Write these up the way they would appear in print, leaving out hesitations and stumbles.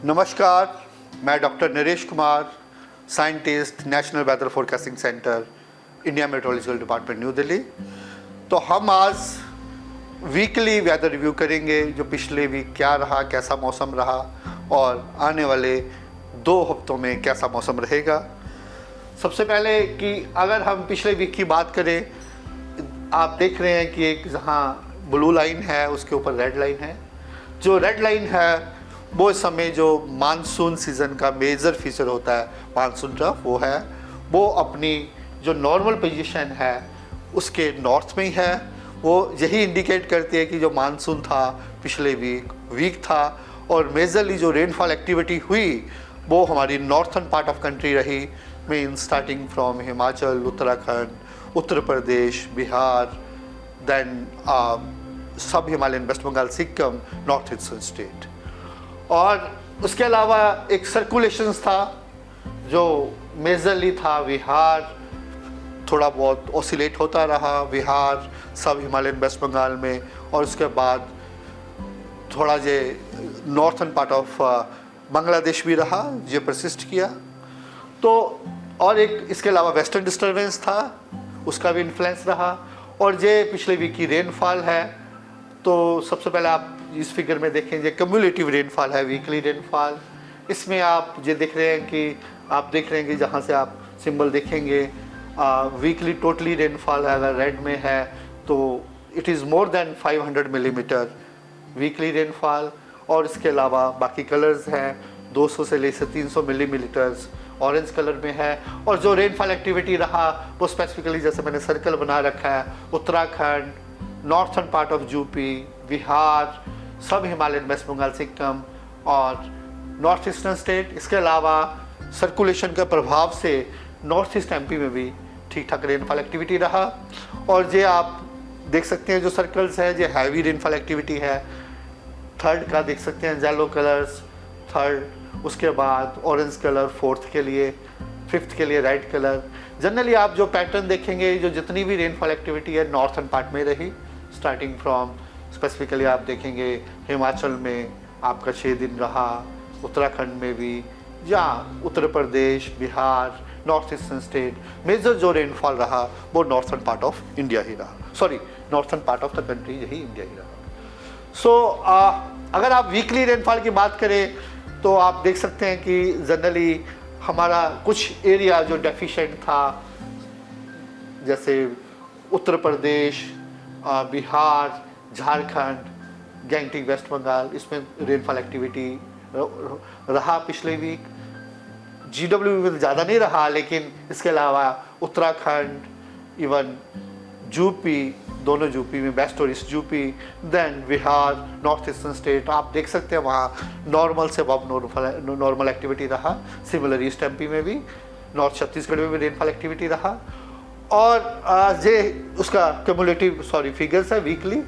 नमस्कार, मैं doctor Naresh Kumar, scientist, national weather forecasting centre, India meteorological department, New Delhi. तो हम आज वीकली वेदर रिव्यू करेंगे, जो पिछले वीक क्या रहा, कैसा मौसम रहा और आने वाले 2 हफ्तों में कैसा मौसम रहेगा। सबसे पहले कि अगर हम पिछले वीक की बात करें, आप देख रहे हैं कि एक जहाँ ब्लू लाइन है उसके ऊपर रेड लाइन है। जो रेड लाइन है वो इस समय जो मानसून सीज़न का मेजर फीचर होता है मानसून ट्रफ, वो है वो अपनी जो नॉर्मल पोजीशन है उसके नॉर्थ में ही है। वो यही इंडिकेट करती है कि जो मानसून था पिछले वीक था और मेजरली जो रेनफॉल एक्टिविटी हुई वो हमारी नॉर्थन पार्ट ऑफ कंट्री रही, mean starting from Himachal, Uttarakhand, Uttar Pradesh, Bihar, then सब Himalayan, waste Bengal, Sikkim, north eastern state. और उसके अलावा एक सर्कुलेशंस था जो मेजरली था बिहार, थोड़ा बहुत ऑसिलेट होता रहा बिहार, सब हिमालयन, वेस्ट बंगाल में, और उसके बाद थोड़ा ये नॉर्थन पार्ट ऑफ बांग्लादेश भी रहा, ये परसिस्ट किया। तो और एक इसके अलावा वेस्टर्न डिस्टर्बेंस था, उसका भी इन्फ्लुएंस रहा। और ये पिछले वीक की रेनफॉल है। तो सबसे पहले आप इस फिगर में देखें, ये कम्युलेटिव रेनफॉल है, वीकली रेनफॉल। इसमें आप ये देख रहे हैं कि आप देख रहे हैं कि जहाँ से आप सिंबल देखेंगे वीकली टोटली रेनफॉल अगर रेड में है तो it is more than 500 millimetre weekly rainfall. और इसके अलावा बाकी कलर्स हैं, 200 से लेकर 300 मिलीमीटर्स ऑरेंज कलर में है। और जो रेनफॉल एक्टिविटी रहा वो स्पेसिफिकली जैसे मैंने सर्कल बना रखा है, Uttarakhand, northern part of UP, Bihar, सब हिमालयन, वेस्ट बंगाल, सिक्किम और नॉर्थ ईस्टर्न स्टेट। इसके अलावा सर्कुलेशन के प्रभाव से नॉर्थ ईस्ट एमपी में भी ठीक ठाक रेनफॉल एक्टिविटी रहा। और ये आप देख सकते हैं जो सर्कल्स है ये हैवी रेनफॉल एक्टिविटी है। थर्ड का देख सकते हैं येलो कलर्स, थर्ड, उसके बाद ऑरेंज कलर फोर्थ के लिए, फिफ्थ के लिए रेड कलर। जनरली आप जो पैटर्न देखेंगे, जो जितनी भी रेनफॉल एक्टिविटी है नॉर्थन पार्ट में रही, स्टार्टिंग फ्रॉम स्पेसिफिकली आप देखेंगे हिमाचल में आपका 6 दिन रहा, उत्तराखंड में भी, या Uttar Pradesh, Bihar, north eastern state. Major जो रेनफॉल रहा वो नॉर्थन पार्ट ऑफ इंडिया ही रहा, sorry northern part of the country यही इंडिया ही रहा। सो अगर आप वीकली रेनफॉल की बात करें तो आप देख सकते हैं कि जनरली हमारा कुछ एरिया जो डेफिशिएंट था, जैसे उत्तर प्रदेश, बिहार, झारखंड, गैंगटिक, वेस्ट बंगाल, इसमें रेनफॉल एक्टिविटी रहा पिछले वीक। GW में ज़्यादा नहीं रहा, लेकिन इसके अलावा उत्तराखंड, इवन यूपी, दोनों यूपी में, वेस्ट और east UP, then Bihar, north eastern state, आप देख सकते हैं वहाँ नॉर्मल से अब नॉर्मल एक्टिविटी रहा। सिमिलर ईस्ट एमपी में भी, नॉर्थ छत्तीसगढ़ में भी रेनफॉल एक्टिविटी रहा। और ये उसका क्यूमुलेटिव फिगर्स है वीकली।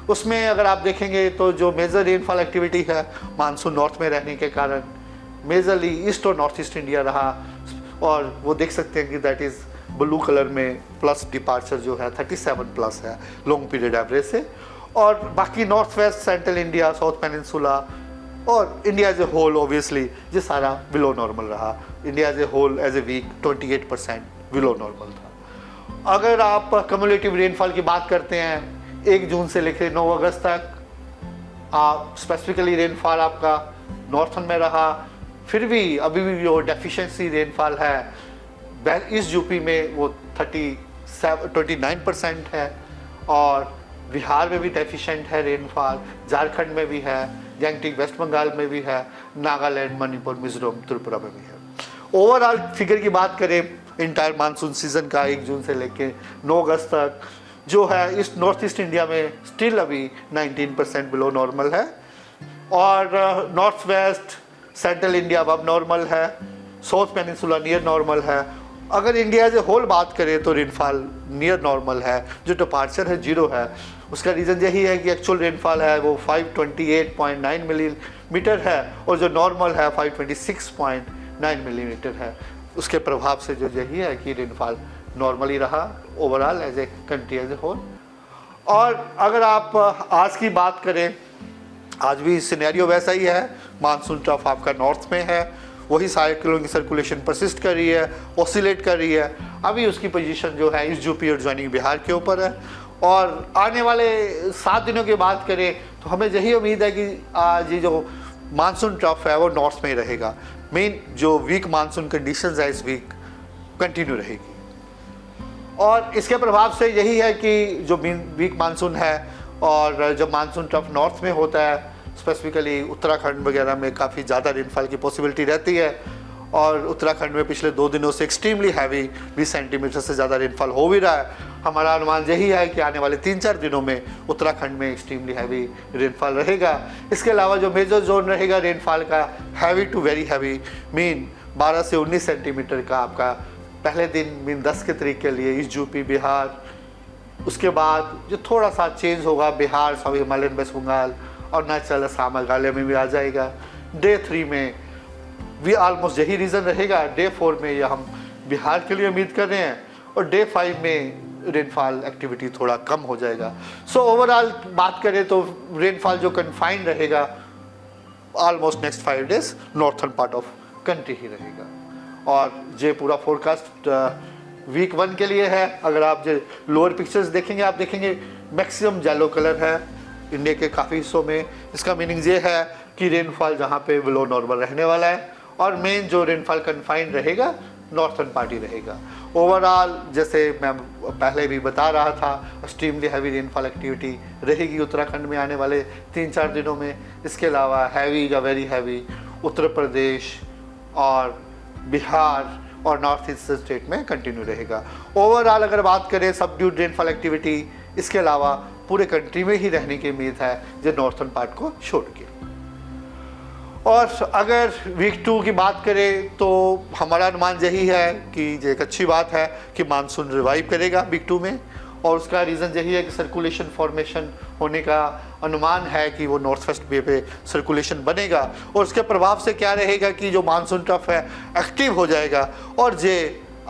उसमें अगर आप देखेंगे तो जो मेजर रेनफॉल एक्टिविटी है मानसून नॉर्थ में रहने के कारण मेजरली ईस्ट और नॉर्थ ईस्ट इंडिया रहा। और वो देख सकते हैं कि दैट इज़ ब्लू कलर में प्लस डिपार्चर जो है 37 प्लस है लॉन्ग पीरियड एवरेज से। और बाकी north west, central India, south peninsula और India as a whole obviously ये सारा बिलो नॉर्मल रहा। India as a whole as a week 28% below normal था। अगर आप कम्युलेटिव रेनफॉल की बात करते हैं 1 जून से लेकर 9 अगस्त तक, स्पेसिफिकली रेनफॉल आपका नॉर्थन में रहा। फिर भी अभी भी जो डेफिशिएंसी रेनफॉल है ईस्ट यूपी में वो 29% है, और बिहार में भी डेफिशिएंट है रेनफॉल, झारखंड में भी है, गैंगटिक, वेस्ट बंगाल में भी है, नागालैंड, मणिपुर, मिजोरम, त्रिपुरा में भी है। ओवरऑल फिगर की बात करें इंटायर मानसून सीजन का 1 जून से लेकर 9 अगस्त तक जो है ईस्ट नॉर्थ ईस्ट इंडिया में स्टिल अभी 19% बिलो नॉर्मल है। और नॉर्थ वेस्ट, सेंट्रल इंडिया अब नॉर्मल है, साउथ पेनिनसुला नियर नॉर्मल है। अगर इंडिया एज ए होल बात करें तो रेनफॉल नियर नॉर्मल है, जो डिपार्चर है 0 है। उसका रीज़न यही है कि एक्चुअल रेनफॉल है वो 528.9 मिलीमीटर है और जो नॉर्मल है 526.9 मिलीमीटर है। उसके प्रभाव से जो यही है कि रेनफॉल नॉर्मली रहा overall as a country as a whole. और अगर आप आज की बात करें, आज भी सिनेरियो वैसा ही है, मानसून ट्रफ आपका नॉर्थ में है, वही साइक्लोन की सर्कुलेशन परसिस्ट कर रही है, ऑसिलेट कर रही है। अभी उसकी पोजीशन जो है ईस्ट यूपी और ज्वाइनिंग बिहार के ऊपर है। और आने वाले 7 दिनों की बात करें तो हमें यही उम्मीद है कि आज ये जो मानसून ट्रफ है वो नॉर्थ में ही रहेगा। मेन जो वीक मानसून कंडीशंस है इस वीक कंटिन्यू रहेगी, और इसके प्रभाव से यही है कि जो वीक मानसून है और जब मानसून ट्रफ नॉर्थ में होता है, स्पेसिफिकली उत्तराखंड वगैरह में काफ़ी ज़्यादा रेनफॉल की पॉसिबिलिटी रहती है। और उत्तराखंड में पिछले 2 दिनों से एक्सट्रीमली हैवी 20 सेंटीमीटर से ज़्यादा रेनफॉल हो भी रहा है। हमारा अनुमान यही है कि आने वाले 3-4 दिनों में उत्तराखंड में एक्सट्रीमली हैवी रेनफॉल रहेगा। इसके अलावा जो मेजर जोन रहेगा रेनफॉल का, heavy to very heavy, mean 12 से 19 सेंटीमीटर का आपका पहले दिन मीन 10 के तारीख के लिए ईस्ट यूपी बिहार। उसके बाद जो थोड़ा सा चेंज होगा Bihar, south Himalayan, waste Bengal और अरुणाचल, असम, मेघालय में भी आ जाएगा। डे 3 में भी ऑलमोस्ट यही रीज़न रहेगा। डे 4 में ये हम बिहार के लिए उम्मीद कर रहे हैं, और डे 5 में रेनफॉल एक्टिविटी थोड़ा कम हो जाएगा। सो ओवरऑल बात करें तो रेनफॉल जो कन्फाइंड रहेगा almost next 5 days northern part of country ही रहेगा। और ये पूरा फोरकास्ट वीक 1 के लिए है। अगर आप जो लोअर पिक्चर्स देखेंगे, आप देखेंगे मैक्सिमम येलो कलर है इंडिया के काफ़ी हिस्सों में। इसका मीनिंग ये है कि रेनफॉल जहाँ पे बिलो नॉर्मल रहने वाला है, और मेन जो रेनफॉल कन्फाइंड रहेगा नॉर्थन पार्ट ही रहेगा। ओवरऑल जैसे मैं पहले भी बता रहा था, एक्सट्रीमली हैवी रेनफॉल एक्टिविटी रहेगी उत्तराखंड में आने वाले 3-4 दिनों में। इसके अलावा हैवी या वेरी हैवी उत्तर प्रदेश और बिहार और नॉर्थ ईस्ट स्टेट में कंटिन्यू रहेगा। ओवरऑल अगर बात करें सबड्यूड रेनफॉल एक्टिविटी, इसके अलावा पूरे कंट्री में ही रहने की उम्मीद है जो नॉर्थन पार्ट को छोड़ के। और अगर वीक 2 की बात करें तो हमारा अनुमान यही है कि ये एक अच्छी बात है कि मानसून रिवाइव करेगा वीक 2 में, और उसका रीज़न यही है कि सर्कुलेशन फॉर्मेशन होने का अनुमान है कि वो नॉर्थ वेस्ट वे पे सर्कुलेशन बनेगा, और उसके प्रभाव से क्या रहेगा कि जो मानसून ट्रफ है एक्टिव हो जाएगा, और ये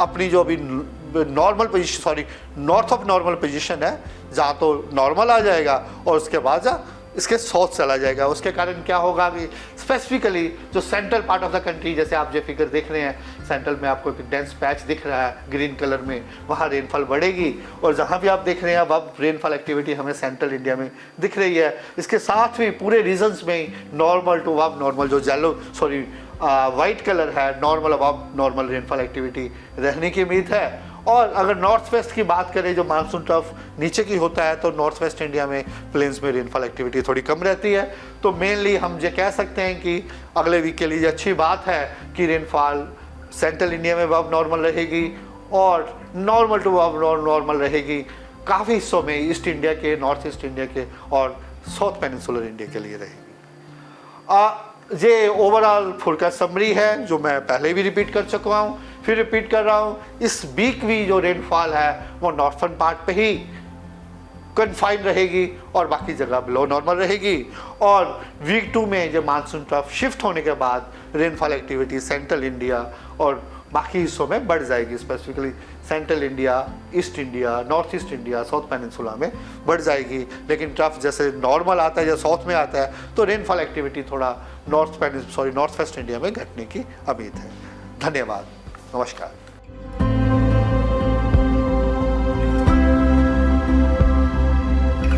अपनी जो अभी normal position, sorry north of normal position है, जहाँ तो नॉर्मल आ जाएगा और उसके बाद इसके साउथ चला जाएगा। उसके कारण क्या होगा कि स्पेसिफिकली जो central part of the country, जैसे आप जो फिगर देख रहे हैं सेंट्रल में आपको एक डेंस पैच दिख रहा है ग्रीन कलर में, वहाँ रेनफॉल बढ़ेगी। और जहाँ भी आप देख रहे हैं अब रेनफॉल एक्टिविटी हमें सेंट्रल इंडिया में दिख रही है। इसके साथ भी पूरे रीजन्स में नॉर्मल टू अब नॉर्मल, जो येलो सॉरी वाइट कलर है, नॉर्मल अब नॉर्मल रेनफॉल एक्टिविटी रहने की उम्मीद है। और अगर नॉर्थ वेस्ट की बात करें, जो मानसून ट्रफ नीचे की होता है, तो नॉर्थ वेस्ट इंडिया में प्लेन्स में रेनफॉल एक्टिविटी थोड़ी कम रहती है। तो मेनली हम ये कह सकते हैं कि अगले वीक के लिए अच्छी बात है कि रेनफॉल सेंट्रल इंडिया में अब नॉर्मल रहेगी और नॉर्मल टू अब नॉर्मल रहेगी काफ़ी हिस्सों में, ईस्ट इंडिया के, नॉर्थ ईस्ट इंडिया के और साउथ पेनिनसुलर इंडिया के लिए रहेगी। ये ओवरऑल फोरकास्ट समरी है जो मैं पहले भी रिपीट कर चुका हूँ, फिर रिपीट कर रहा हूँ। इस वीक भी जो रेनफॉल है वो नॉर्थन पार्ट पे ही कन्फाइंड रहेगी और बाकी जगह बिलो नॉर्मल रहेगी। और वीक 2 में जब मानसून ट्रफ शिफ्ट होने के बाद रेनफॉल एक्टिविटी सेंट्रल इंडिया और बाकी हिस्सों में बढ़ जाएगी, specifically central India, east India, north east India, south peninsula में बढ़ जाएगी। लेकिन ट्रफ जैसे नॉर्मल आता है या साउथ में आता है तो रेनफॉल एक्टिविटी थोड़ा नॉर्थ वेस्ट इंडिया में घटने की उम्मीद है। धन्यवाद, नमस्कार।